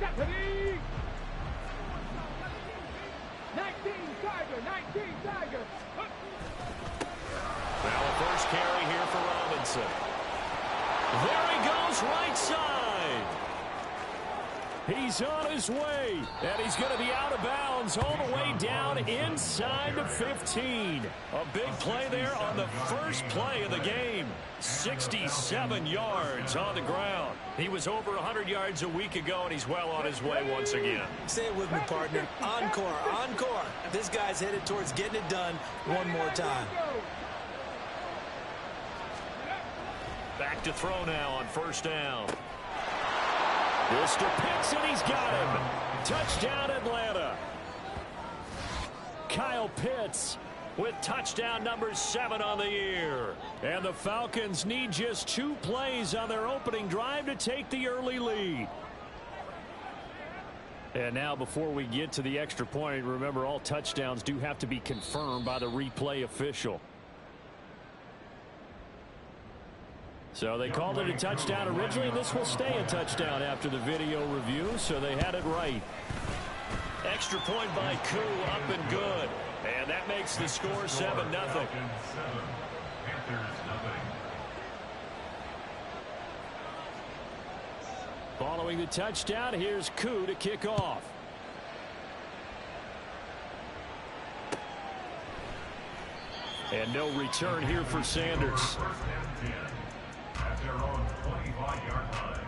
Deputy! 19 Tiger! Now a first carry here for Robinson. There he goes, right side. He's on his way, and he's going to be out of bounds all the way down inside the 15. A big play there on the first play of the game. 67 yards on the ground. He was over 100 yards a week ago, and he's well on his way once again. Say it with me, partner. Encore, encore. This guy's headed towards getting it done one more time. Back to throw now on first down. Mr. Pitts, and he's got him. Touchdown, Atlanta. Kyle Pitts with touchdown number 7 on the year. And the Falcons need just 2 plays on their opening drive to take the early lead. And now before we get to the extra point, remember all touchdowns do have to be confirmed by the replay official. So they called it a touchdown originally, and this will stay a touchdown after the video review, so they had it right. Extra point by Koo, up and good. And that makes the score 7-0. Following the touchdown, here's Koo to kick off. And no return here for Sanders. At their own 25-yard line.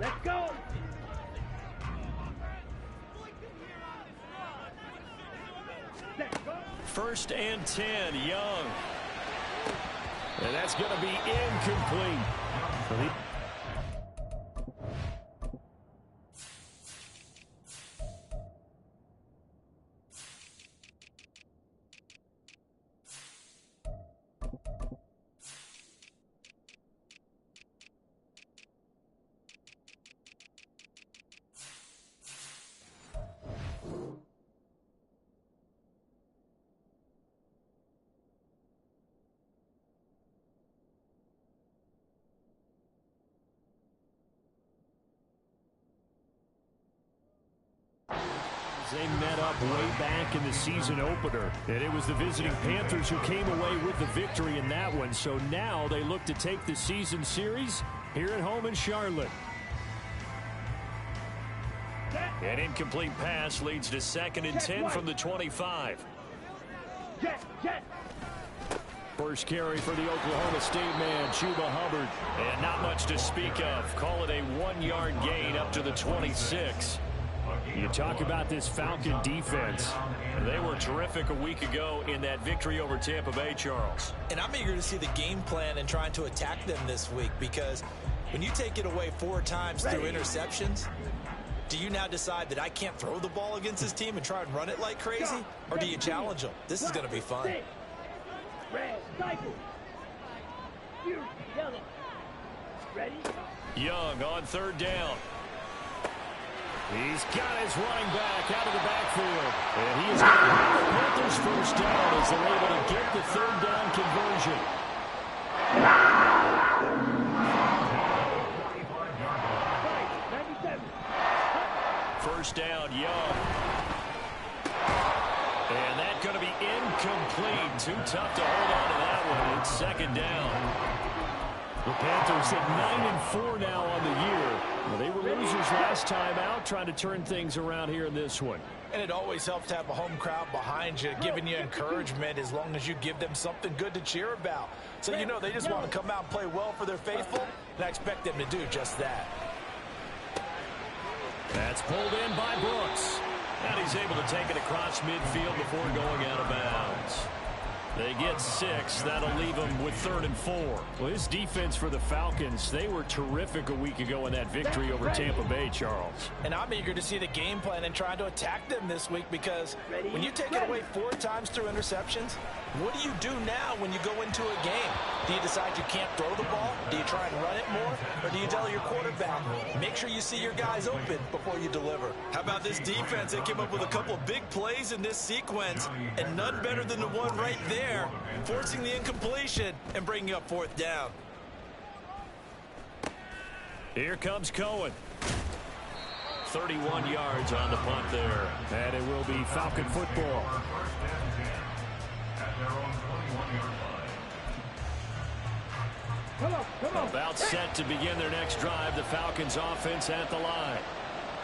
Let's go! First and 10, Young. And that's going to be incomplete. They met up way back in the season opener, and it was the visiting Panthers who came away with the victory in that one. So now they look to take the season series here at home in Charlotte. An incomplete pass leads to 2nd and 10 from the 25. First carry for the Oklahoma State man, Chuba Hubbard. And not much to speak of. Call it a 1-yard gain up to the 26. You talk about this Falcon defense. They were terrific a week ago in that victory over Tampa Bay, Charles. And I'm eager to see the game plan and trying to attack them this week, because when you take it away 4 times through interceptions, do you now decide that I can't throw the ball against this team and try and run it like crazy? Or do you challenge them? This is going to be fun. Red, cycle. Yellow. Ready? Young on 3rd down. He's got his running back out of the backfield. And he is going to have the Panthers first down as they're able to get the 3rd down conversion. First down, Young. And that's going to be incomplete. Too tough to hold on to that one. It's 2nd down. The Panthers at 9-4 now on the year. Well, they were losers last time out, trying to turn things around here in this one. And it always helps to have a home crowd behind you, giving you encouragement as long as you give them something good to cheer about. So, you know, they just want to come out and play well for their faithful, and I expect them to do just that. That's pulled in by Brooks. And he's able to take it across midfield before going out of bounds. They get 6. That'll leave them with 3rd and 4. Well, this defense for the Falcons, they were terrific a week ago in that victory over Tampa Bay, Charles. And I'm eager to see the game plan and trying to attack them this week because when you take it away 4 times through interceptions, what do you do now when you go into a game? Do you decide you can't throw the ball? Do you try and run it more? Or do you tell your quarterback, make sure you see your guys open before you deliver? How about this defense? They came up with a couple of big plays in this sequence, and none better than the one right there, forcing the incompletion and bringing up 4th down. Here comes Cohen. 31 yards on the punt there. And it will be Falcon football. Come on. About set to begin their next drive. The Falcons offense at the line.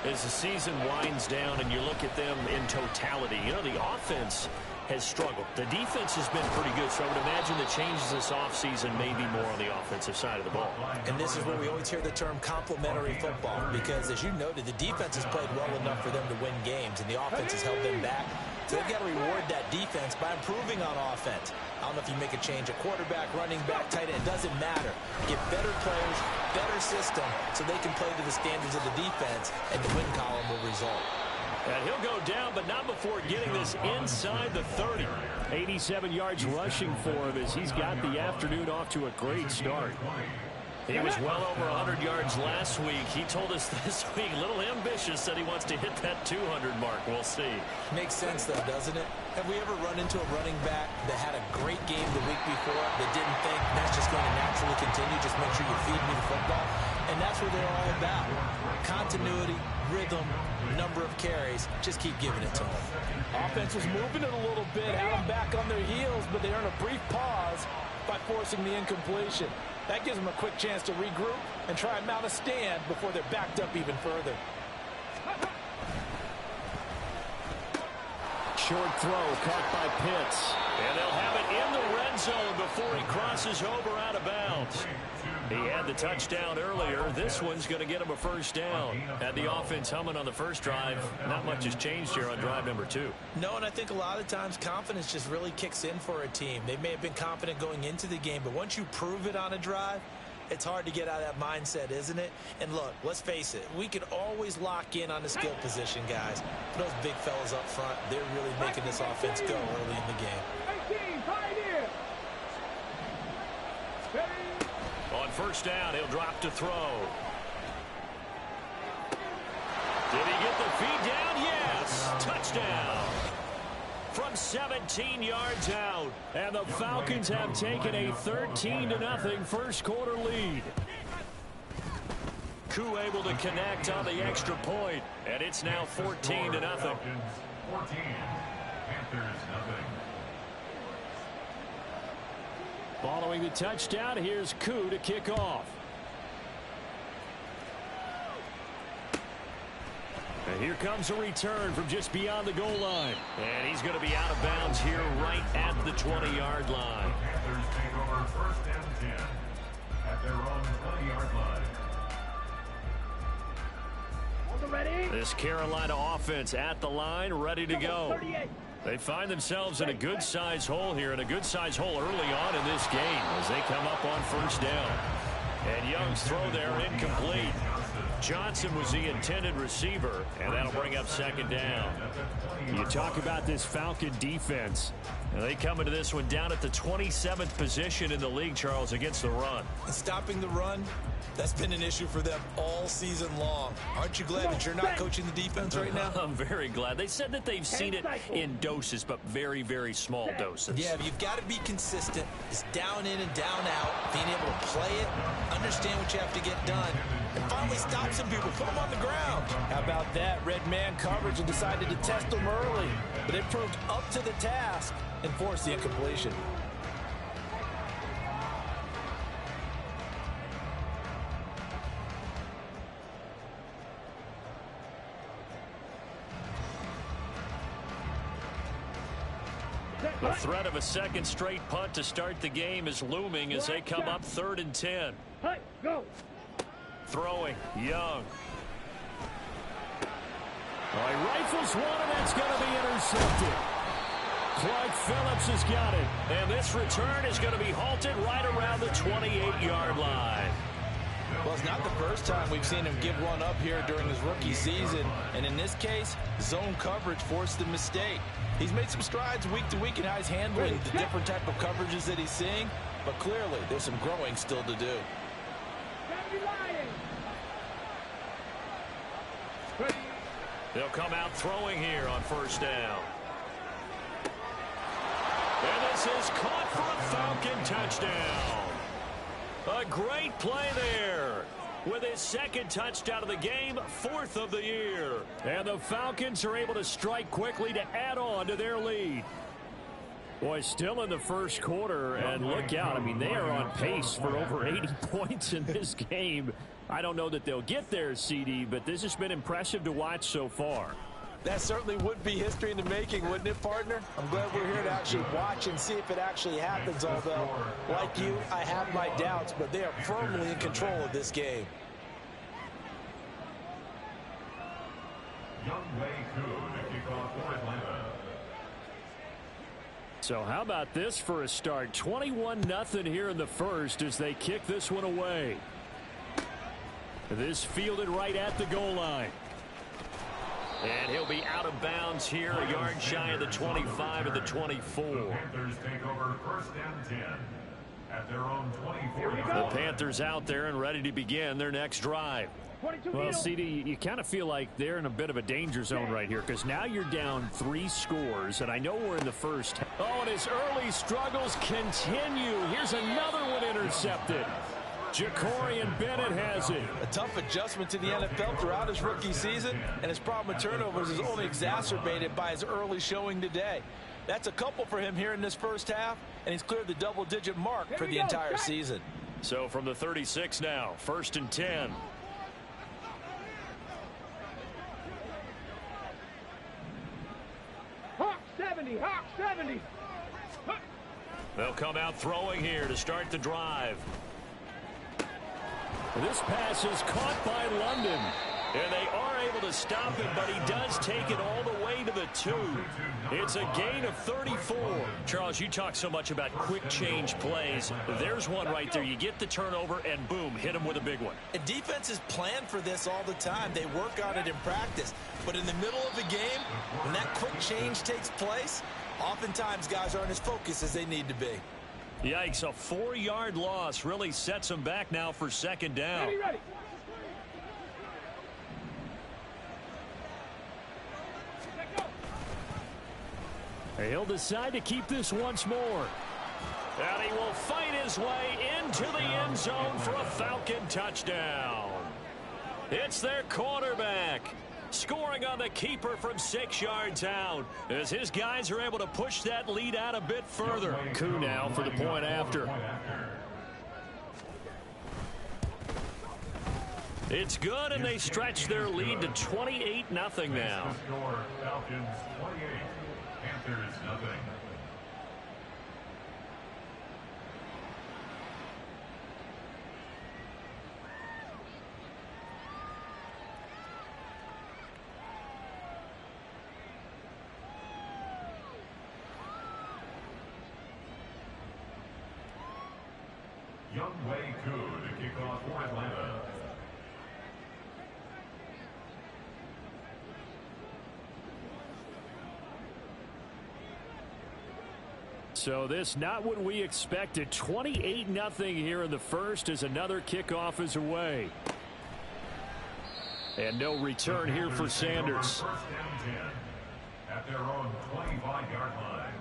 As the season winds down and you look at them in totality, you know, the offense has struggled. The defense has been pretty good, so I would imagine the changes this offseason may be more on the offensive side of the ball. And this is where we always hear the term complementary football, because as you noted, the defense has played well enough for them to win games, and the offense has held them back. So they've got to reward that defense by improving on offense. I don't know if you make a change at quarterback, running back, tight end. It doesn't matter. Get better players, better system, so they can play to the standards of the defense, and the win column will result. And he'll go down, but not before getting this inside the 30. 87 yards rushing for him as he's got the afternoon off to a great start. He was well over 100 yards last week. He told us this week, a little ambitious, said he wants to hit that 200 mark. We'll see. Makes sense, though, doesn't it? Have we ever run into a running back that had a great game the week before that didn't think that's just going to naturally continue? Just make sure you feed me the football. And that's what they're all about. Continuity, rhythm, number of carries. Just keep giving it to them. Offense was moving it a little bit, had them back on their heels, but they earned a brief pause by forcing the incompletion. That gives them a quick chance to regroup and try and mount a stand before they're backed up even further. Short throw caught by Pitts. And they'll have it in the red zone before he crosses over out of bounds. He had the touchdown earlier. This one's going to get him a 1st down. Had the offense humming on the first drive. Not much has changed here on drive number 2. No, and I think a lot of times confidence just really kicks in for a team. They may have been confident going into the game, but once you prove it on a drive, it's hard to get out of that mindset, isn't it? And look, let's face it, we can always lock in on the skill position, guys. But those big fellas up front, they're really making this offense go early in the game. 18, pioneer. On 1st down, he'll drop to throw. Did he get the feed down? Yes! Touchdown! From 17 yards out. And the Falcons have taken a 13-0 first quarter lead. Koo able to connect on the extra point. And it's now 14-0. 14. Panthers nothing. Following the touchdown, here's Koo to kick off. And here comes a return from just beyond the goal line. And he's going to be out of bounds here right at the 20-yard line. The Panthers take over 1st and 10 at their own 20-yard line. Ready? This Carolina offense at the line, ready to go. 38. They find themselves in a good-sized hole here, and a good-sized hole early on in this game as they come up on 1st down. And Young's throw there incomplete. Johnson was the intended receiver, and that'll bring up 2nd down. You talk about this Falcon defense. And they come into this one down at the 27th position in the league, Charles, against the run. And stopping the run, that's been an issue for them all season long. Aren't you glad that you're not coaching the defense right now? I'm very glad. They said that they've seen it in doses, but very, very small doses. Yeah, but you've got to be consistent. It's down in and down out, being able to play it, understand what you have to get done, and finally stop some people, put them on the ground. How about that? Red man coverage and decided to test them early, but it proved up to the task and forced the incompletion. The threat of a 2nd straight punt to start the game is looming as they come up 3rd and 10. Hey, go. Throwing, Young. Well, he rifles one, and that's going to be intercepted. Clark Phillips has got it. And this return is going to be halted right around the 28-yard line. Well, it's not the first time we've seen him give one up here during his rookie season. And in this case, zone coverage forced the mistake. He's made some strides week to week in how he's handling the different type of coverages that he's seeing. But clearly, there's some growing still to do. They'll come out throwing here on first down. And this is caught for a Falcon touchdown. A great play there. With his second touchdown of the game, 4th of the year. And the Falcons are able to strike quickly to add on to their lead. Boy, still in the first quarter, and look out. I mean, they are on pace for over 80 points in this game. I don't know that they'll get there, CD, but this has been impressive to watch so far. That certainly would be history in the making, wouldn't it, partner? I'm glad we're here to actually watch and see if it actually happens, although, like you, I have my doubts, but they are firmly in control of this game. So how about this for a start? 21-0 here in the first as they kick this one away. This fielded right at the goal line. And he'll be out of bounds here, a yard shy of the 25 and the 24. The Panthers take over 1st and 10 at their own 24. The Panthers out there and ready to begin their next drive. Well, CD, you kind of feel like they're in a bit of a danger zone right here because now you're down 3 scores, and I know we're in the first. Oh, and his early struggles continue. Here's another one intercepted. Jacorian Bennett has it. A tough adjustment to the NFL throughout his rookie season, and his problem with turnovers is only exacerbated by his early showing today. That's a couple for him here in this first half, and he's cleared the double-digit mark for the entire season. So from the 36 now, 1st and 10. Hawk 70, Hawk 70. They'll come out throwing here to start the drive. This pass is caught by London. And they are able to stop him, but he does take it all the way to the 2. It's a gain of 34. Charles, you talk so much about quick change plays. There's one right there. You get the turnover, and boom, hit him with a big one. And defenses plan for this all the time. They work on it in practice. But in the middle of the game, when that quick change takes place, oftentimes guys aren't as focused as they need to be. Yikes, a 4-yard loss really sets them back now for 2nd down. Ready. He'll decide to keep this once more. And he will fight his way into the end zone for a Falcon touchdown. It's their quarterback scoring on the keeper from 6 yards out as his guys are able to push that lead out a bit further. Coup now for the point after. It's good, and they stretch their lead to 28-0 now. Falcons 28, Panthers nothing. Young Wei Koo to kick off for Atlanta. So this not what we expected. 28-0 here in the first as another kickoff is away. And no return here for Sanders. 1st and 10 at their own 25-yard line.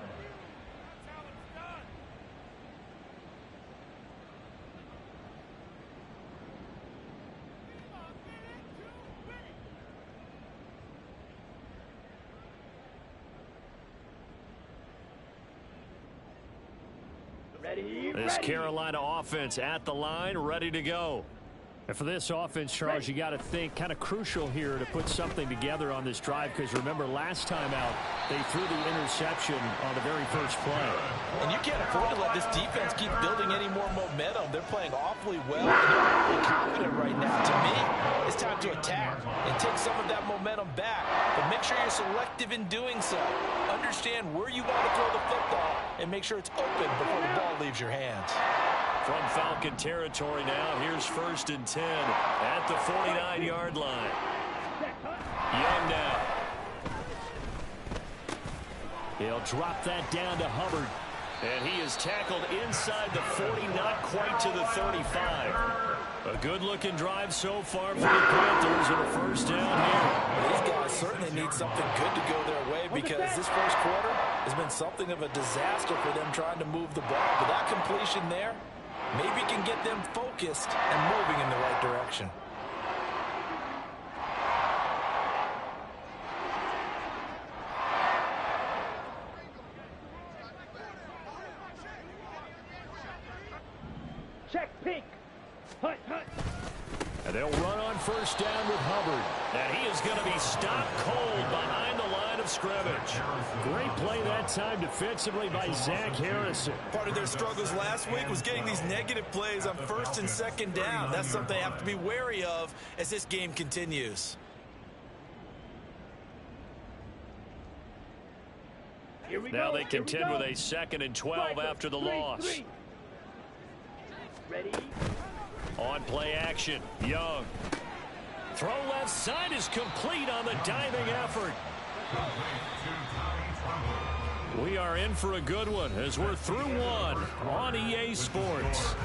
Ready. This Carolina offense at the line, ready to go. And for this offense, Charles, you got to think kind of crucial here to put something together on this drive, because remember last time out they threw the interception on the very first play. And you can't afford to let this defense keep building any more momentum. They're playing awfully well, and they're awfully confident right now. To me, it's time to attack and take some of that momentum back. But make sure you're selective in doing so. Understand where you want to throw the football and make sure it's open before the ball leaves your hands. From Falcon territory now, here's 1st and 10 at the 49-yard line. Young now. He'll drop that down to Hubbard. And he is tackled inside the 40, not quite to the 35. A good-looking drive so far for the Panthers and a first down here. These guys certainly need something good to go their way, because this first quarter has been something of a disaster for them trying to move the ball. But that completion there maybe can get them focused and moving in the right direction. Check pink. Hut, hut. And they'll run on first down with Hubbard. And he is going to be stopped cold behind the line of scrimmage. Great play that time defensively by Zach Harrison. Part of their struggles last week was getting these negative plays on 1st and 2nd down. That's something they have to be wary of as this game continues. Now they contend with a 2nd and 12 after the loss. Ready? On play action, Young. Throw left side is complete on the diving effort. We are in for a good one as we're through one on EA Sports.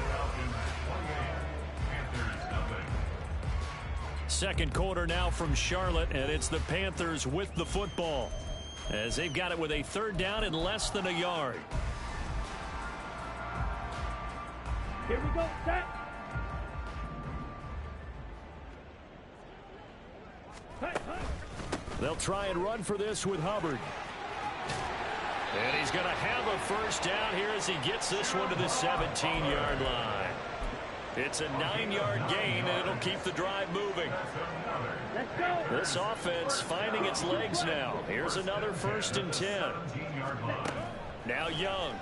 Second quarter now from Charlotte, and it's the Panthers with the football as they've got it with a 3rd down and less than a yard. Here we go, set. They'll try and run for this with Hubbard. And he's going to have a first down here as he gets this one to the 17-yard line. It's a 9-yard gain, and it'll keep the drive moving. Let's go. This offense finding its legs now. Here's another 1st and 10. Now Young.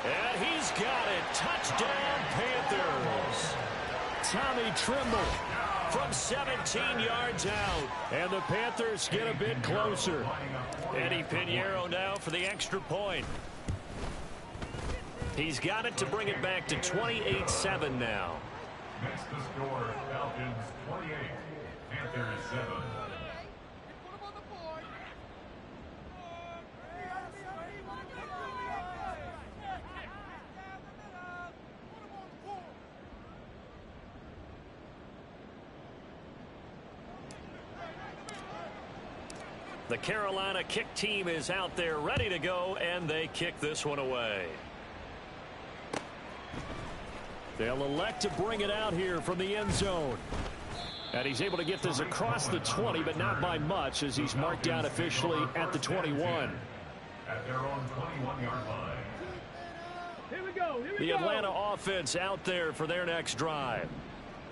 And he's got it. Touchdown, Panthers. Tommy Trimble from 17 yards out. And the Panthers get a bit closer. Eddie Pinheiro now for the extra point. He's got it to bring it back to 28-7 now. Next to score, Falcons 28, Panthers 7. The Carolina kick team is out there ready to go, and they kick this one away. They'll elect to bring it out here from the end zone. And he's able to get this across the 20, but not by much, as he's marked down officially at the 21. At their own 21-yard line. Here we go. The Atlanta offense out there for their next drive.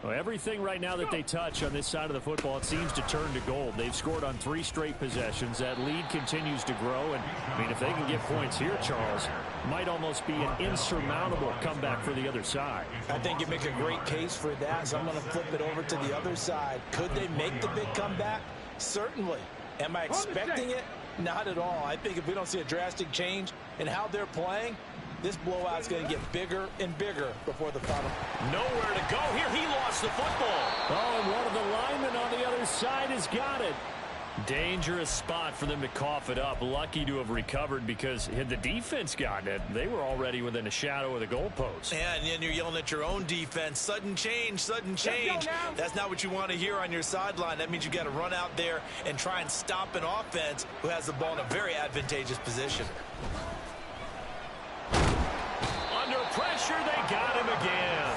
Well, everything right now that they touch on this side of the football, it seems to turn to gold. They've scored on 3 straight possessions. That lead continues to grow. And, I mean, if they can get points here, Charles, it might almost be an insurmountable comeback for the other side. I think you make a great case for that, so I'm going to flip it over to the other side. Could they make the big comeback? Certainly. Am I expecting it? Not at all. I think if we don't see a drastic change in how they're playing, this blowout's going to get bigger and bigger before the final. Nowhere to go here. He lost the football. Oh, and one of the linemen on the other side has got it. Dangerous spot for them to cough it up. Lucky to have recovered, because had the defense gotten it, they were already within a shadow of the goalpost. Yeah, and then you're yelling at your own defense. Sudden change, sudden change. That's not what you want to hear on your sideline. That means you got to run out there and try and stop an offense who has the ball in a very advantageous position. Under pressure, they got him again.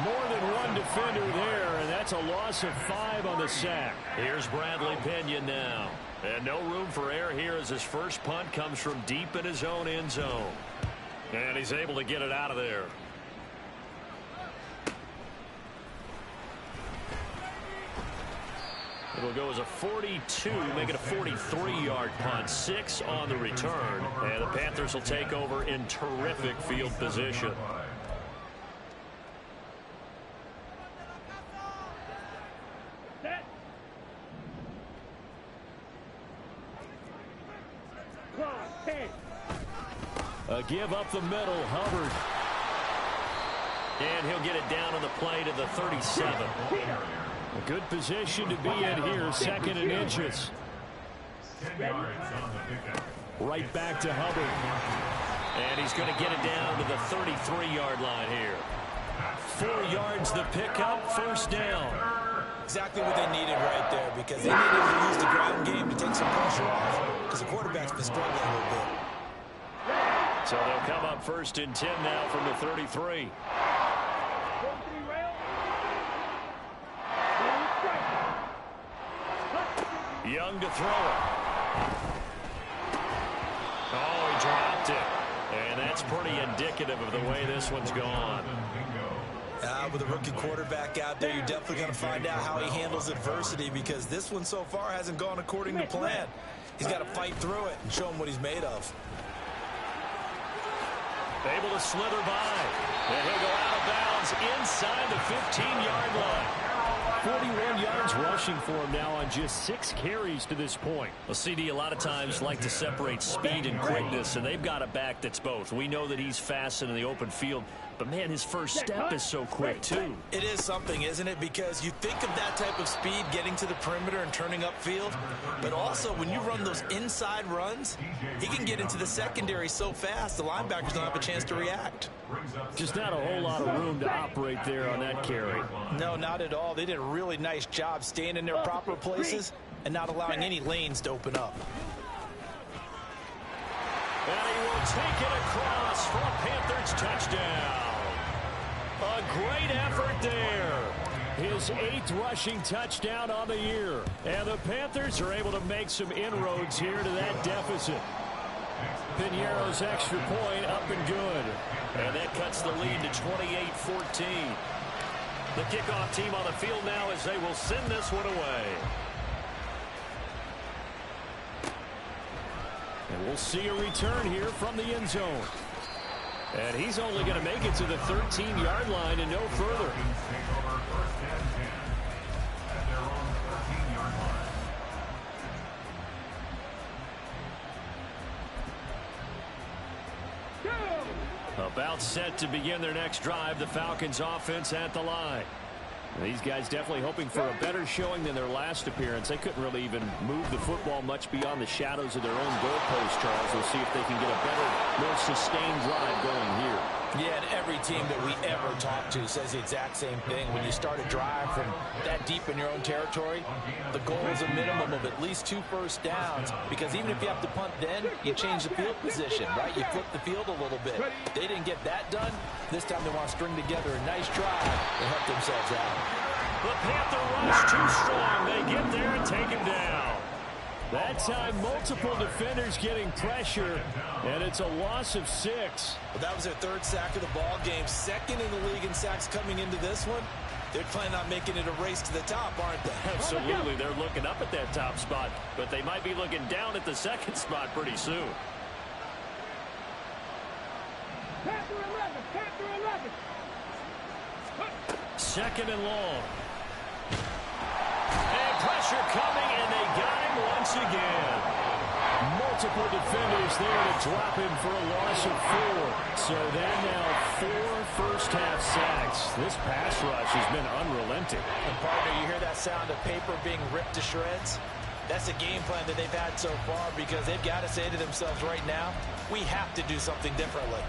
More than one defender there, and that's a loss of 5 on the sack. Here's Bradley Pinion now. And no room for error here as his first punt comes from deep in his own end zone. And he's able to get it out of there. It'll go as a 42, make it a 43-yard punt. 6 on the return. And the Panthers will take over in terrific field position. Set. Clock, 10. A give up the middle, Hubbard. And he'll get it down on the play to the 37. A good position to be in here, 2nd and inches. 10 yards on the pickup. Right back to Hubbard. And he's going to get it down to the 33-yard line here. 4 yards the pickup, 1st down. Exactly what they needed right there, because they needed to use the ground game to take some pressure off, because the quarterback's been struggling a little bit. So they'll come up 1st and 10 now from the 33. Young to throw it. Oh, he dropped it. And that's pretty indicative of the way this one's gone. With a rookie quarterback out there, you're definitely going to find out how he handles adversity, because this one so far hasn't gone according to plan. He's got to fight through it and show him what he's made of. Able to slither by. And he'll go out of bounds inside the 15-yard line. 41 yards rushing for him now on just 6 carries to this point. Well, CD a lot of times like to separate speed and quickness, and they've got a back that's both. We know that he's fast in the open field, but, man, his first step is so quick, too. It is something, isn't it? Because you think of that type of speed getting to the perimeter and turning upfield, but also when you run those inside runs, he can get into the secondary so fast the linebackers don't have a chance to react. Just not a whole lot of room to operate there on that carry. No, not at all. They did a really nice job staying in their proper places and not allowing any lanes to open up. And he will take it across for a Panthers touchdown. A great effort there. His 8th rushing touchdown on the year. And the Panthers are able to make some inroads here to that deficit. Piñeiro's extra point up and good. And that cuts the lead to 28-14. The kickoff team on the field now as they will send this one away. And we'll see a return here from the end zone. And he's only going to make it to the 13-yard line and no further. About set to begin their next drive, the Falcons offense at the line. These guys definitely hoping for a better showing than their last appearance. They couldn't really even move the football much beyond the shadows of their own goalpost, Charles. We'll see if they can get a better, more sustained drive going here. Yeah, and every team that we ever talk to says the exact same thing. When you start a drive from that deep in your own territory, the goal is a minimum of at least 2 first downs, because even if you have to punt then, you change the field position, right? You flip the field a little bit. They didn't get that done. This time they want to string together a nice drive and help themselves out. The Panther rush too strong. They get there and take him down. That time, multiple defenders getting pressure, and it's a loss of 6. Well, that was their 3rd sack of the ball game. 2nd in the league in sacks coming into this one. They're planning on making it a race to the top, aren't they? Absolutely. They're looking up at that top spot, but they might be looking down at the 2nd spot pretty soon. Panther 11, Panther 11. 2nd and long. And pressure coming, and they got him once again. Multiple defenders there to drop him for a loss of 4. So they're now 4 first-half sacks. This pass rush has been unrelenting. And partner, you hear that sound of paper being ripped to shreds? That's a game plan that they've had so far, because they've got to say to themselves right now, we have to do something differently.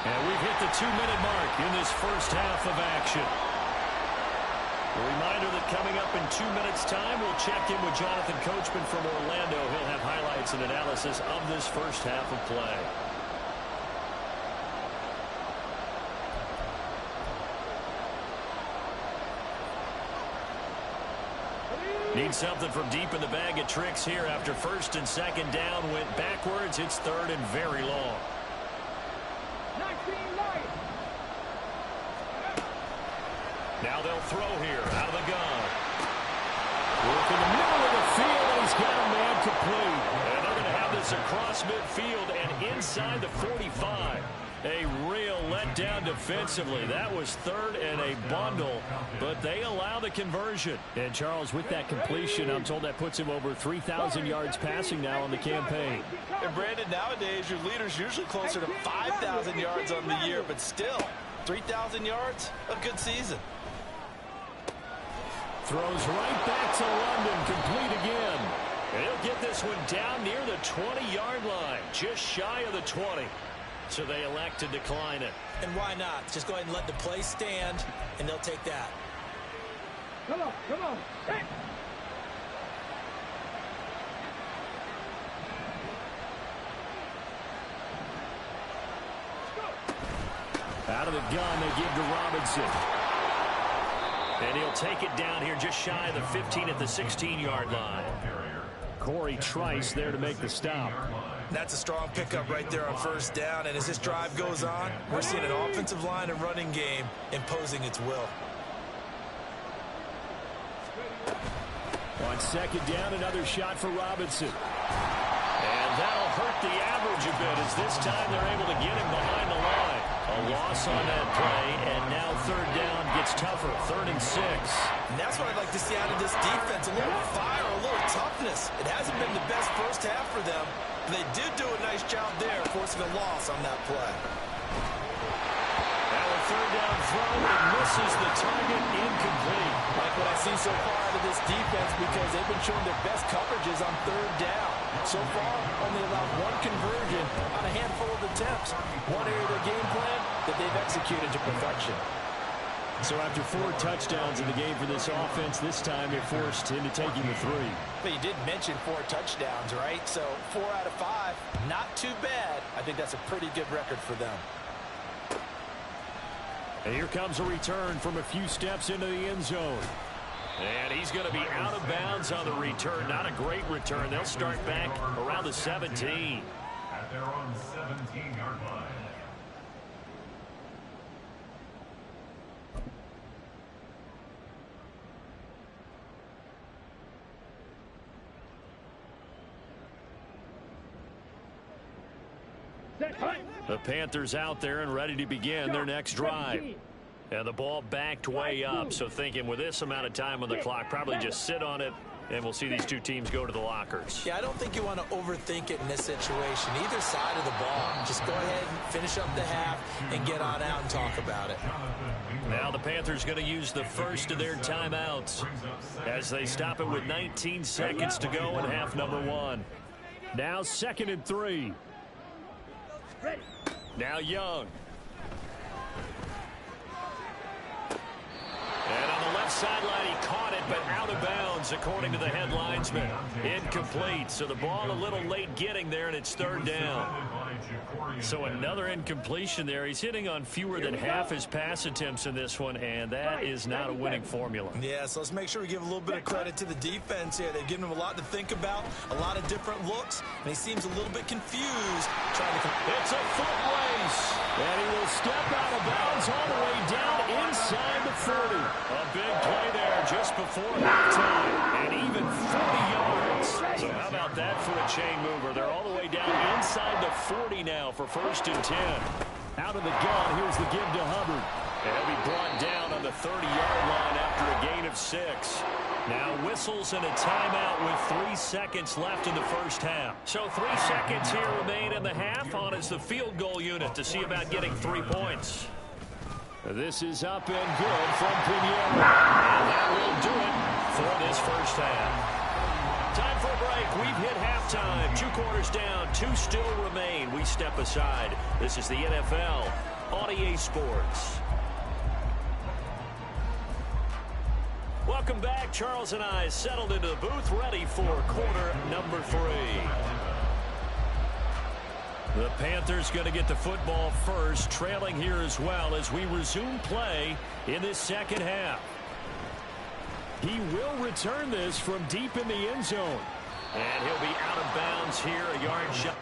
And we've hit the 2-minute mark in this first half of action. A reminder that coming up in 2 minutes' time, we'll check in with Jonathan Coachman from Orlando. He'll have highlights and analysis of this first half of play. Need something from deep in the bag of tricks here after first and second down went backwards. It's third and very long. 19 Lions. Now they'll throw here out of the gun. Work in the middle of the field, and he's got a man complete. And they're going to have this across midfield and inside the 45. A real letdown defensively. That was third and a bundle, but they allow the conversion. And Charles, with that completion, I'm told that puts him over 3,000 yards passing now on the campaign. And Brandon, nowadays your leader's usually closer to 5,000 yards on the year, but still, 3,000 yards, a good season. Throws right back to London, complete again. And he'll get this one down near the 20-yard line, just shy of the 20. So they elect to decline it. And why not? Just go ahead and let the play stand, and they'll take that. Come on, come on. Hey. Out of the gun, they give to Robinson. And he'll take it down here just shy of the 15 at the 16-yard line. Corey Trice there to make the stop. That's a strong pickup right there on first down, and as this drive goes on, we're seeing an offensive line and running game imposing its will. On second down, another shot for Robinson. And that'll hurt the average a bit as this time they're able to get him behind the line. A loss on that play, and now third down gets tougher, 3rd and 6. And that's what I'd like to see out of this defense, a little fire, a little toughness. It hasn't been the best first half for them, but they did do a nice job there, forcing a loss on that play. Now a third down throw, and misses the target, incomplete. Like what I see so far out of this defense, because they've been showing their best coverages on third down. So far, only allowed one conversion on a handful of attempts. One area of their game plan that they've executed to perfection. So after 4 touchdowns in the game for this offense, this time they're forced into taking the 3. But you did mention 4 touchdowns, right? So 4 out of 5, not too bad. I think that's a pretty good record for them. And here comes a return from a few steps into the end zone. And he's going to be out of bounds on the return. Not a great return. They'll start back around the 17. At their own 17-yard line. The Panthers out there and ready to begin their next drive. And the ball backed way up, so thinking with this amount of time on the clock, probably just sit on it, and we'll see these two teams go to the lockers. Yeah, I don't think you want to overthink it in this situation. Either side of the ball. Just go ahead and finish up the half and get on out and talk about it. Now the Panthers going to use the first of their timeouts as they stop it with 19 seconds to go in half number 1. Now 2nd and 3. Now Young. And on the left sideline, he caught it, but out of bounds, according to the head linesman. Incomplete, so the ball a little late getting there, and it's 3rd down. So another incompletion there. He's hitting on fewer than half his pass attempts in this one, and that is not a winning formula. Yeah, so let's make sure we give a little bit of credit to the defense here. They've given him a lot to think about, a lot of different looks, and he seems a little bit confused. It's a foot race, and he will step out of bounds all the way down inside the 40. A big play there just before halftime, and even 40 yards. So how about that for a chain mover? They're all the way down inside the 40 now for 1st and 10. Out of the gun, here's the give to Hubbard. And he'll be brought down on the 30-yard line after a gain of 6. Now whistles and a timeout with 3 seconds left in the first half. So 3 seconds here remain in the half on as the field goal unit to see about getting 3 points. This is up and good from Pinheiro. And that will do it for this first half. Time for a break. We've hit halftime. 2 quarters down. 2 still remain. We step aside. This is the NFL on EA Sports. Welcome back. Charles and I settled into the booth, ready for quarter number 3. The Panthers going to get the football first, trailing here as well as we resume play in this second half. He will return this from deep in the end zone. And he'll be out of bounds here, a yard shot.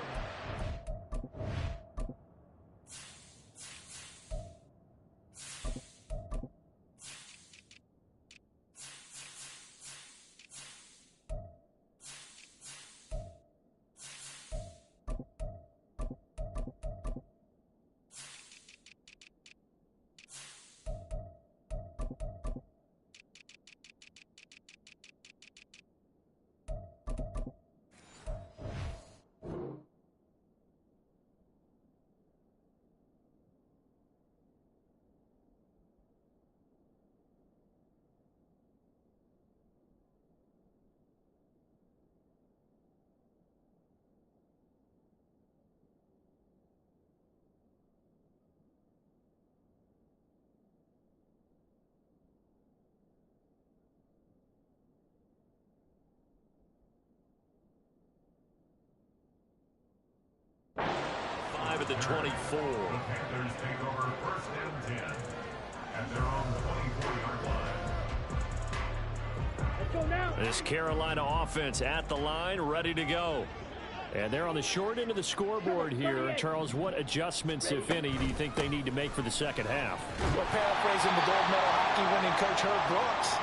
At the 24. The Panthers take over first and 10 at their own 24-yard line. Let's go now. This Carolina offense at the line, ready to go. And they're on the short end of the scoreboard here. Charles, what adjustments, if any, do you think they need to make for the second half? Well, paraphrasing the gold medal hockey winning coach Herb Brooks,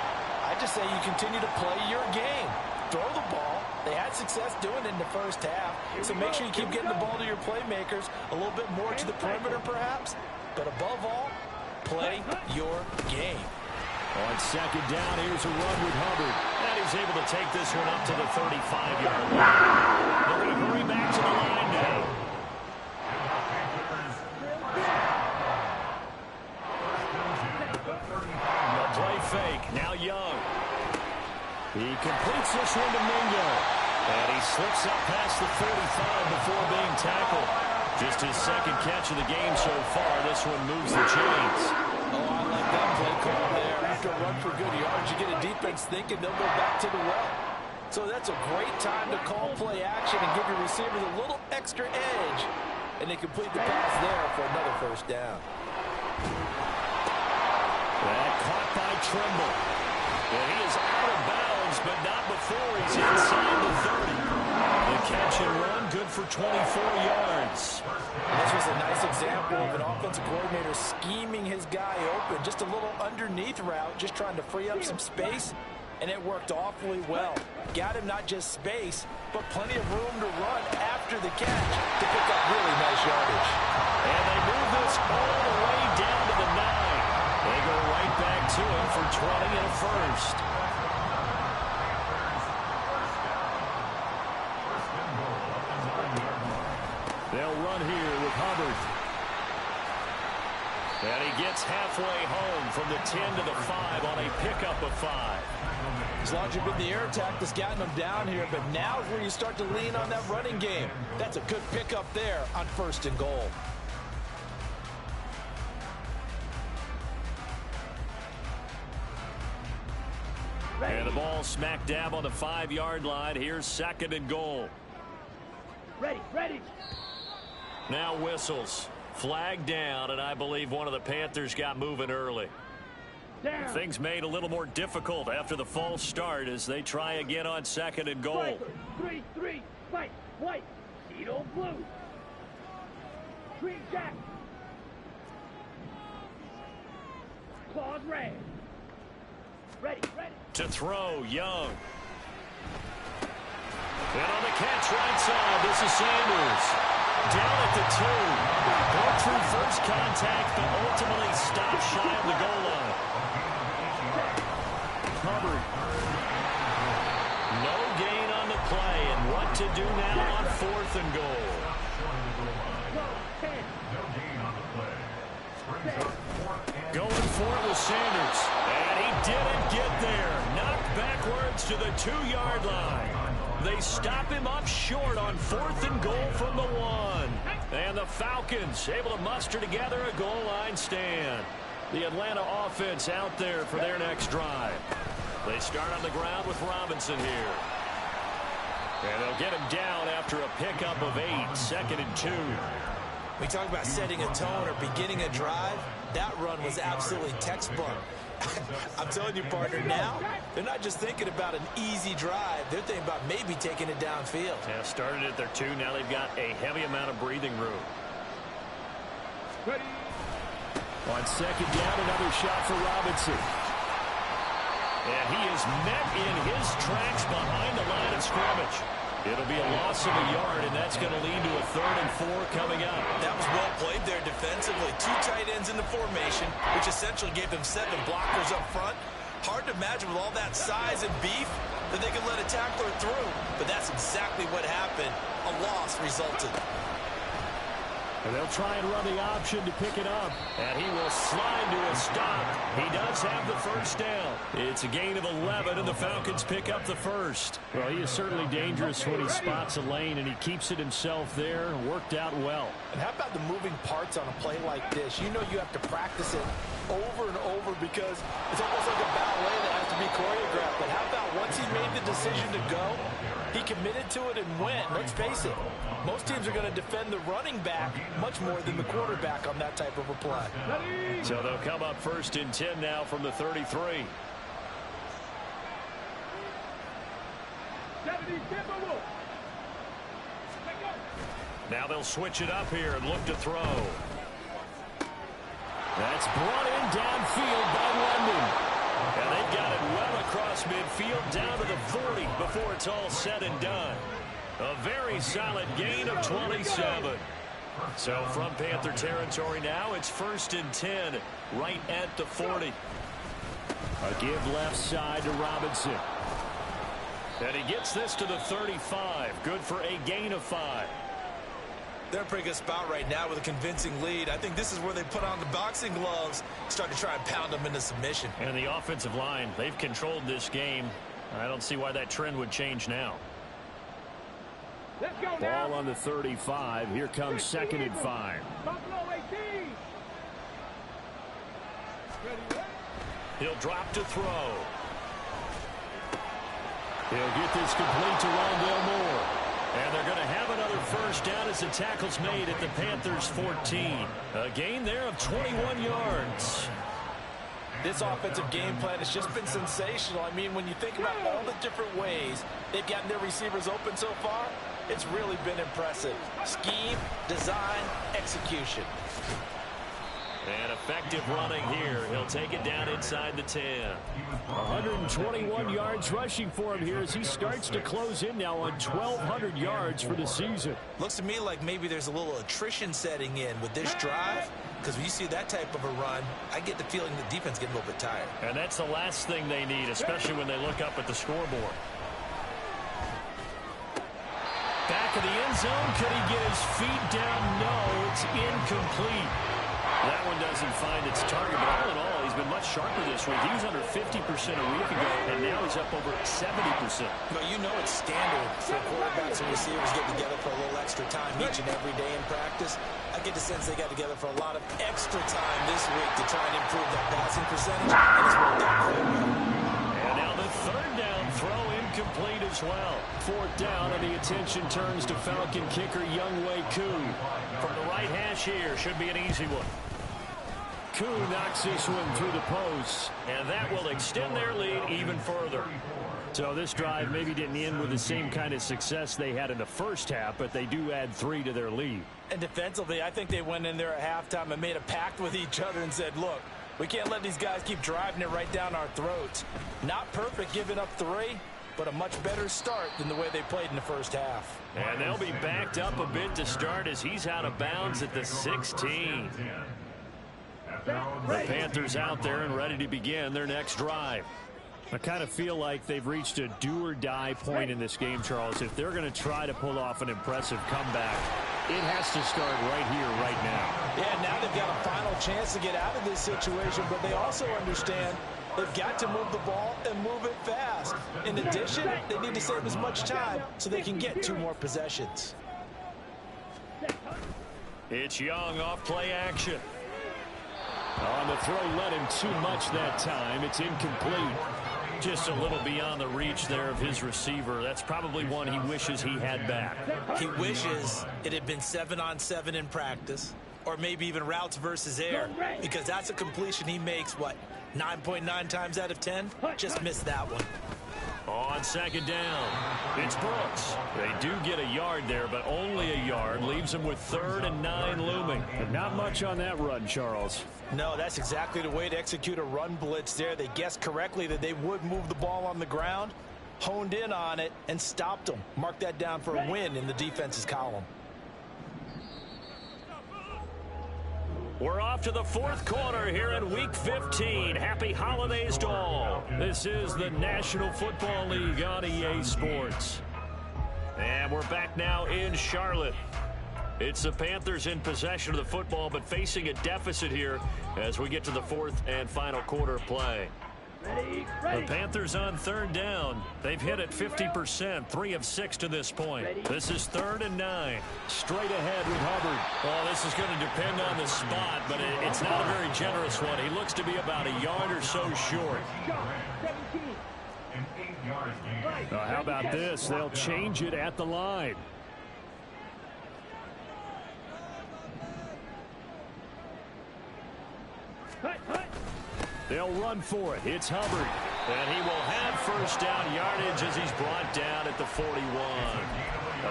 I just say you continue to play your game. Throw the ball. They had success doing it in the first half, so make sure you keep getting the ball to your playmakers, a little bit more to the perimeter perhaps, but above all, play your game. On second down, here's a run with Hubbard, and he's able to take this one up to the 35-yard line. They're going to hurry back to the line now. A play fake, now Young. He completes this one to Mingo. And he slips up past the 45 before being tackled. Just his second catch of the game so far. This one moves the chains. Oh, I like that play call there. After a run for good yards, you get a defense thinking they'll go back to the well. So that's a great time to call play action and give your receivers a little extra edge. And they complete the pass there for another first down. That caught by Trimble. And he is out of bounds, but not before he's inside the 30. The catch and run, good for 24 yards. And this was a nice example of an offensive coordinator scheming his guy open. Just a little underneath route, just trying to free up some space, and it worked awfully well. Got him not just space, but plenty of room to run after the catch to pick up really nice yardage. And they move this all the way down to the 9. They go right back to him for 20 and a first. They'll run here with Hubbard. And he gets halfway home from the 10 to the 5 on a pickup of 5. As long as you've been the air attack that's gotten them down here, but now is where you start to lean on that running game. That's a good pickup there on first and goal. And the ball smack dab on the 5-yard line. Here's second and goal. Ready, ready. Now whistles. Flag down, and I believe one of the Panthers got moving early. Down. Things made a little more difficult after the false start as they try again on second and goal. 3-3, fight, white, Cheeto blue. Green jack. Claws red. Ready, ready. To throw, Young. And on the catch right side, this is Sanders. Down at the 2. Broke through first contact, but ultimately stopped shy of the goal line. Hubbard. No gain on the play, and what to do now on fourth and goal. Going for it with Sanders. And he didn't get there. Knocked backwards to the 2-yard line. They stop him up short on fourth and goal from the 1. And the Falcons able to muster together a goal line stand. The Atlanta offense out there for their next drive. They start on the ground with Robinson here. And they'll get him down after a pickup of 8, second and 2. We talk about setting a tone or beginning a drive. That run was absolutely textbook. I'm telling you, partner, now they're not just thinking about an easy drive. They're thinking about maybe taking it downfield. Yeah, started at their 2. Now they've got a heavy amount of breathing room. Ready. On second down, another shot for Robinson. And he is met in his tracks behind the line of scrimmage. It'll be a loss of a yard, and that's going to lead to a 3rd and 4 coming up. That was well played there defensively. 2 tight ends in the formation, which essentially gave them 7 blockers up front. Hard to imagine with all that size and beef that they could let a tackler through. But that's exactly what happened. A loss resulted. And they'll try and run the option to pick it up. And he will slide to a stop. He does have the first down. It's a gain of 11, and the Falcons pick up the first. Well, he is certainly dangerous when he spots a lane, and he keeps it himself there. Worked out well. And how about the moving parts on a play like this? You know you have to practice it over and over because it's almost like a ballet that has to be choreographed. But how about once he made the decision to go, he committed to it and went. Let's face it, most teams are going to defend the running back much more than the quarterback on that type of a play. So they'll come up 1st and 10 now from the 33. Now they'll switch it up here and look to throw. That's brought in downfield by London. And they've got it well across midfield down to the 40 before it's all said and done. A very solid gain of 27. So from Panther territory now, it's 1st and 10 right at the 40. A give left side to Robinson. And he gets this to the 35. Good for a gain of 5. They're in a pretty good spot right now with a convincing lead. I think this is where they put on the boxing gloves, start to try and pound them into submission. And the offensive line, they've controlled this game. I don't see why that trend would change now. Let's go now. Ball on the 35. Here comes 2nd and 5. Buffalo 18. He'll drop to throw. He'll get this complete to Rondale Moore. And they're going to have another first down as the tackle's made at the Panthers' 14. A gain there of 21 yards. This offensive game plan has just been sensational. I mean, when you think about all the different ways they've gotten their receivers open so far, it's really been impressive. Scheme, design, execution. And effective running here. He'll take it down inside the 10. 121 yards rushing for him here as he starts to close in now on 1,200 yards for the season. Looks to me like maybe there's a little attrition setting in with this drive, because when you see that type of a run, I get the feeling the defense getting a little bit tired. And that's the last thing they need, especially when they look up at the scoreboard. Back of the end zone. Could he get his feet down? No, it's incomplete. That one doesn't find its target, but all in all, he's been much sharper this week. He was under 50% a week ago, and now he's up over 70%. But you know it's standard for quarterbacks and receivers get together for a little extra time each and every day in practice. I get the sense they got together for a lot of extra time this week to try and improve that passing percentage, and it's worked out quite well. And now the 3rd down throw incomplete as well. 4th down, and the attention turns to Falcon kicker Younghoe Koo. From the right hash here, should be an easy one. Koo knocks this one through the post, and that will extend their lead even further. So this drive maybe didn't end with the same kind of success they had in the first half, but they do add 3 to their lead. And defensively, I think they went in there at halftime and made a pact with each other and said, look, we can't let these guys keep driving it right down our throats. Not perfect giving up 3, but a much better start than the way they played in the first half. And they'll be backed up a bit to start as he's out of bounds at the 16. The Panthers out there and ready to begin their next drive. I kind of feel like they've reached a do-or-die point in this game, Charles. If they're going to try to pull off an impressive comeback, it has to start right here, right now. Yeah, now they've got a final chance to get out of this situation, but they also understand they've got to move the ball and move it fast. In addition, they need to save as much time so they can get 2 more possessions. It's Young off play action. On the throw, led him too much that time. It's incomplete. Just a little beyond the reach there of his receiver. That's probably one he wishes he had back. He wishes it had been 7-on-7 in practice, or maybe even routes versus air, because that's a completion he makes, what, 9.9 times out of 10, just missed that one. On second down, it's Brooks. They do get a yard there, but only a yard. Leaves them with 3rd and 9 looming. And not much on that run, Charles. No, that's exactly the way to execute a run blitz there. They guessed correctly that they would move the ball on the ground, honed in on it, and stopped them. Mark that down for a win in the defense's column. We're off to the 4th quarter here in Week 15. Happy holidays to all. This is the National Football League on EA Sports. And we're back now in Charlotte. It's the Panthers in possession of the football, but facing a deficit here as we get to the 4th and final quarter of play. The Panthers on 3rd down. They've hit it 50%, 3 of 6 to this point. This is 3rd and 9. Straight ahead with Hubbard. Well, this is going to depend on the spot, but it's not a very generous one. He looks to be about a yard or so short. How about this? They'll change it at the line. They'll run for it. It's Hubbard. And he will have 1st down yardage as he's brought down at the 41.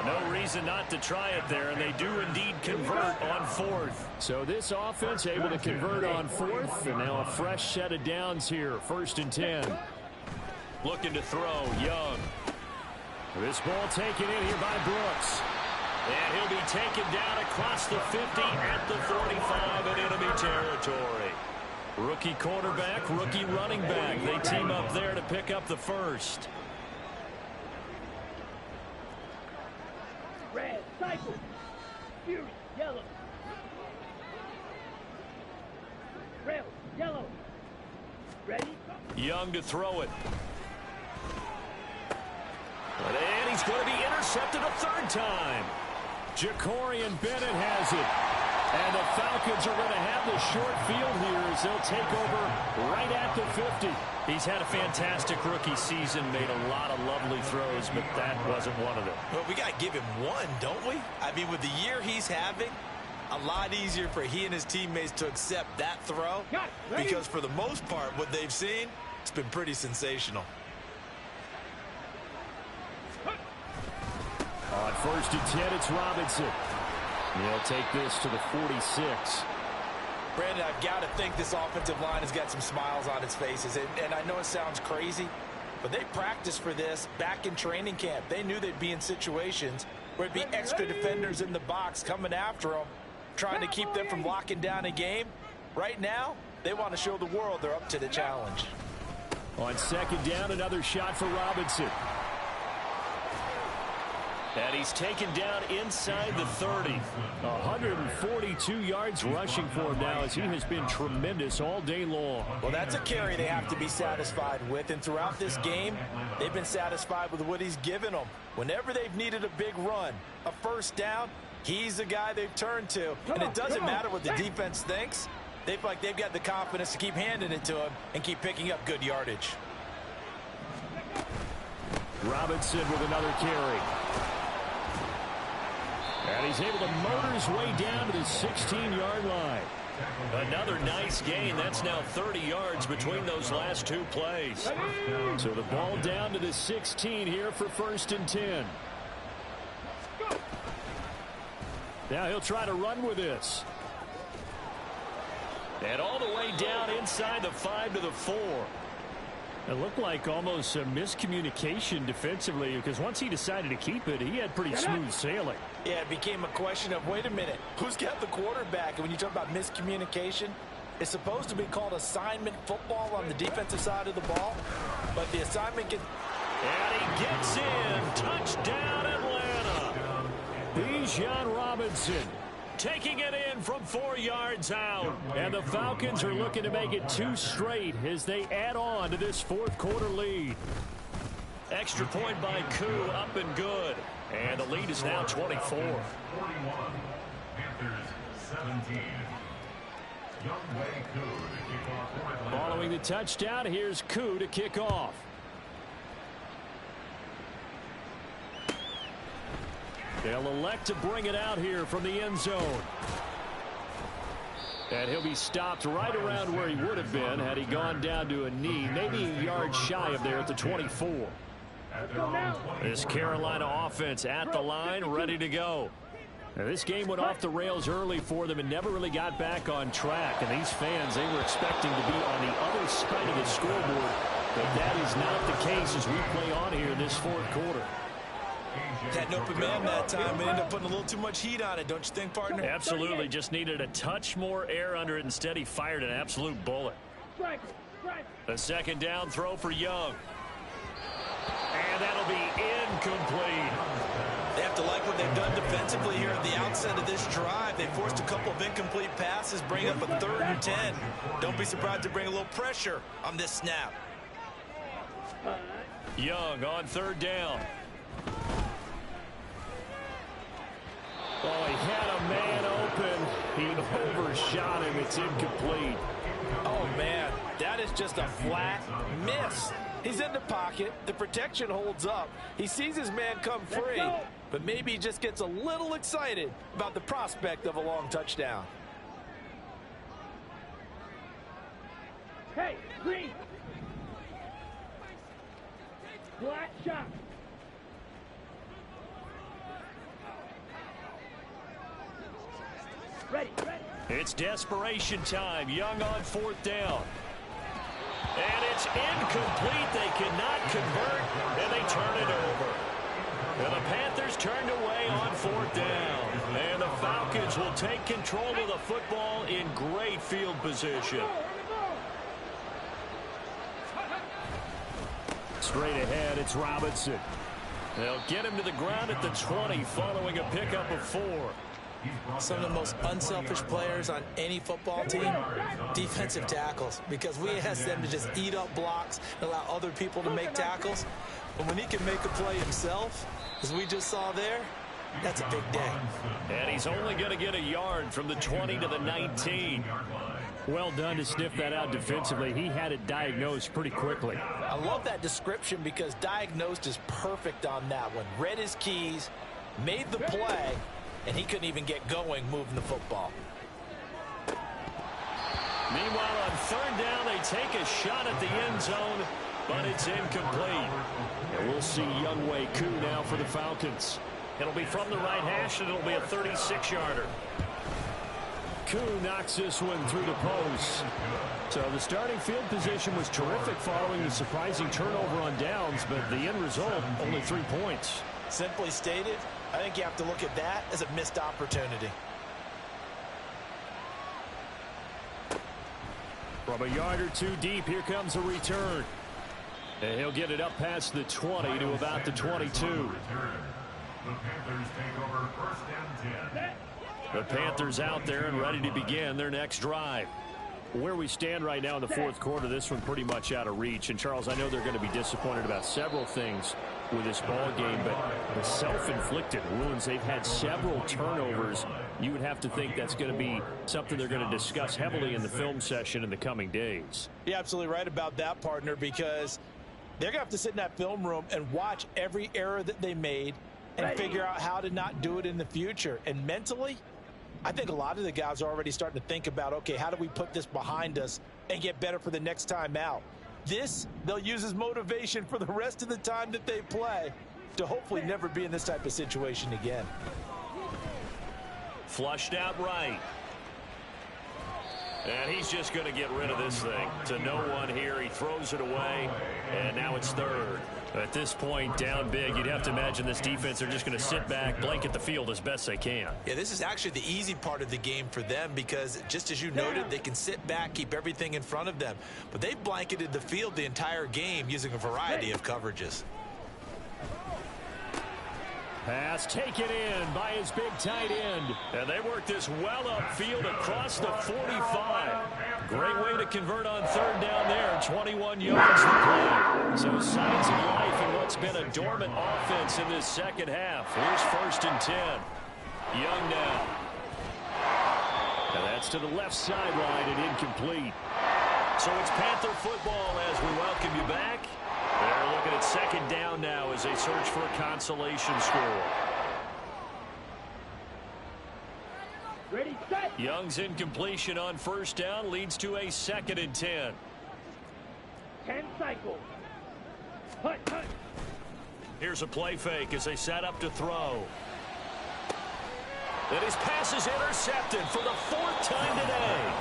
No reason not to try it there, and they do indeed convert on 4th. So this offense able to convert on 4th, and now a fresh set of downs here. 1st and 10. Looking to throw, Young. This ball taken in here by Brooks. And he'll be taken down across the 50 at the 45 in enemy territory. Rookie quarterback, rookie running back. They team up there to pick up the 1st. Red, cycle. Fury, yellow. Red, yellow. Ready? Young to throw it. And he's going to be intercepted a 3rd time. Jacorian Bennett has it. And the Falcons are going to have the short field here as they'll take over right at the 50. He's had a fantastic rookie season, made a lot of lovely throws, but that wasn't one of them. Well, we got to give him one, don't we? I mean, with the year he's having, a lot easier for he and his teammates to accept that throw. Because for the most part, what they've seen, it's been pretty sensational. On 1st and 10, it's Robinson. He'll take this to the 46. Brandon, I've got to think this offensive line has got some smiles on its faces. And I know it sounds crazy, but they practiced for this back in training camp. They knew they'd be in situations where it'd be extra defenders in the box coming after them, trying to keep them from locking down a game. Right now, they want to show the world they're up to the challenge. On 2nd down, another shot for Robinson. And he's taken down inside the 30. 142 yards rushing for him now as he has been tremendous all day long. Well, that's a carry they have to be satisfied with. And throughout this game, they've been satisfied with what he's given them. Whenever they've needed a big run, a 1st down, he's the guy they've turned to. And it doesn't matter what the defense thinks. They feel like they've got the confidence to keep handing it to him and keep picking up good yardage. Robinson with another carry. And he's able to motor his way down to the 16-yard line. Another nice gain. That's now 30 yards between those last 2 plays. So the ball down to the 16 here for 1st and 10. Now he'll try to run with this. And all the way down inside the 5 to the 4. It looked like almost a miscommunication defensively because once he decided to keep it, he had pretty smooth sailing. Yeah, it became a question of, wait a minute, who's got the quarterback? And when you talk about miscommunication, it's supposed to be called assignment football on the defensive side of the ball. But the assignment gets... And he gets in. Touchdown, Atlanta. Bijan Robinson taking it in from 4 yards out. And the Falcons are looking to make it 2 straight as they add on to this 4th quarter lead. Extra point by Koo, up and good. And the lead is now 24. 41. Panthers 17. Following the touchdown, here's Koo to kick off. They'll elect to bring it out here from the end zone. And he'll be stopped right around where he would have been had he gone down to a knee, maybe a yard shy of there at the 24. This Carolina offense at the line, ready to go. Now, this game went off the rails early for them and never really got back on track. And these fans, they were expecting to be on the other side of the scoreboard. But that is not the case as we play on here in this fourth quarter. Had an open man that time and ended up putting a little too much heat on it, don't you think, partner? Absolutely. Just needed a touch more air under it. Instead, he fired an absolute bullet. A second down throw for Young. And that'll be incomplete. They have to like what they've done defensively here at the outset of this drive. They forced a couple of incomplete passes, bring up a 3rd and 10. Don't be surprised to bring a little pressure on this snap. Young on 3rd down. Oh, he had a man open. He overshot him. It's incomplete. Oh, man, that is just a flat miss. He's in the pocket. The protection holds up. He sees his man come free, but maybe he just gets a little excited about the prospect of a long touchdown. Hey, green. Black shot. Ready. It's desperation time. Young on 4th down. And it's incomplete. They cannot convert, and they turn it over. And the Panthers turned away on 4th down. And the Falcons will take control of the football in great field position. Straight ahead, it's Robinson. They'll get him to the ground at the 20 following a pickup of 4. Some of the most unselfish players on any football team, defensive tackles, because we ask them to just eat up blocks and allow other people to make tackles. But when he can make a play himself, as we just saw there, that's a big day. And he's only going to get a yard from the 20 to the 19. Well done to sniff that out defensively. He had it diagnosed pretty quickly. I love that description because diagnosed is perfect on that one. Read his keys, made the play, and he couldn't even get going moving the football. Meanwhile, on 3rd down, they take a shot at the end zone, but it's incomplete. And we'll see Younghoe Koo now for the Falcons. It'll be from the right hash, and it'll be a 36-yarder. Koo knocks this one through the post. So the starting field position was terrific following the surprising turnover on downs, but the end result, only 3 points. Simply stated, I think you have to look at that as a missed opportunity. From a yard or 2 deep, here comes a return. And he'll get it up past the 20 to about the 22. The Panthers take over 1st and 10. The Panthers out there and ready to begin their next drive. Where we stand right now in the fourth quarter, this one pretty much out of reach. And, Charles, I know they're going to be disappointed about several things with this ball game, but the self-inflicted wounds, they've had several turnovers. You would have to think that's going to be something they're going to discuss heavily in the film session in the coming days. You're absolutely right about that, partner, because they're going to have to sit in that film room and watch every error that they made and figure out how to not do it in the future. And mentally, I think a lot of the guys are already starting to think about, okay, how do we put this behind us and get better for the next time out? This, they'll use as motivation for the rest of the time that they play to hopefully never be in this type of situation again. Flushed out right. And he's just going to get rid of this thing. To no one here. He throws it away, and now it's 3rd. At this point, down big, you'd have to imagine this defense are just going to sit back, blanket the field as best they can. Yeah, this is actually the easy part of the game for them because, just as you noted, they can sit back, keep everything in front of them. But they've blanketed the field the entire game using a variety of coverages. Pass taken in by his big tight end. And they work this well upfield across the 45. Great way to convert on 3rd down there. 21 yards to play. So signs of life in what's been a dormant offense in this second half. Here's 1st and 10. Young now. And that's to the left sideline and incomplete. So it's Panther football as we welcome you back. They're looking at 2nd down now as they search for a consolation score. Ready? set. Young's incompletion on first down leads to a 2nd and 10. 10 cycles. Hut, hut. Here's a play fake as they set up to throw. And his pass is intercepted for the 4th time today.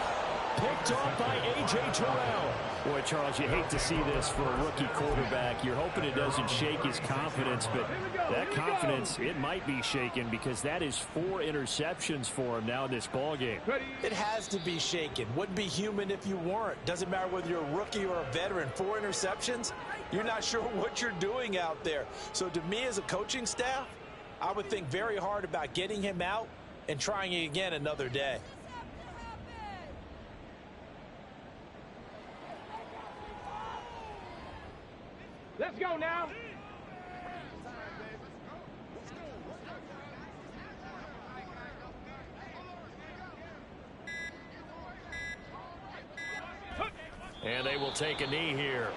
Picked off by A.J. Terrell. Boy, Charles, you hate to see this for a rookie quarterback. You're hoping it doesn't shake his confidence, but that confidence, it might be shaken because that is 4 interceptions for him now in this ballgame. It has to be shaken. Wouldn't be human if you weren't. Doesn't matter whether you're a rookie or a veteran. 4 interceptions, you're not sure what you're doing out there. So to me as a coaching staff, I would think very hard about getting him out and trying it again another day. Let's go now. And they will take a knee here.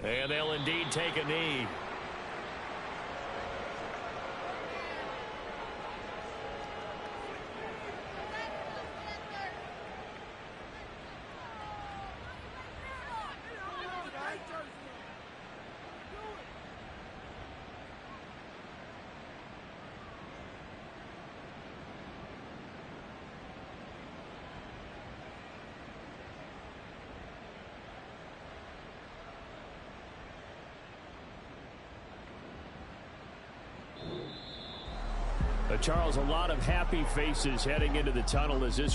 And they'll indeed take a knee. Charles, a lot of happy faces heading into the tunnel as this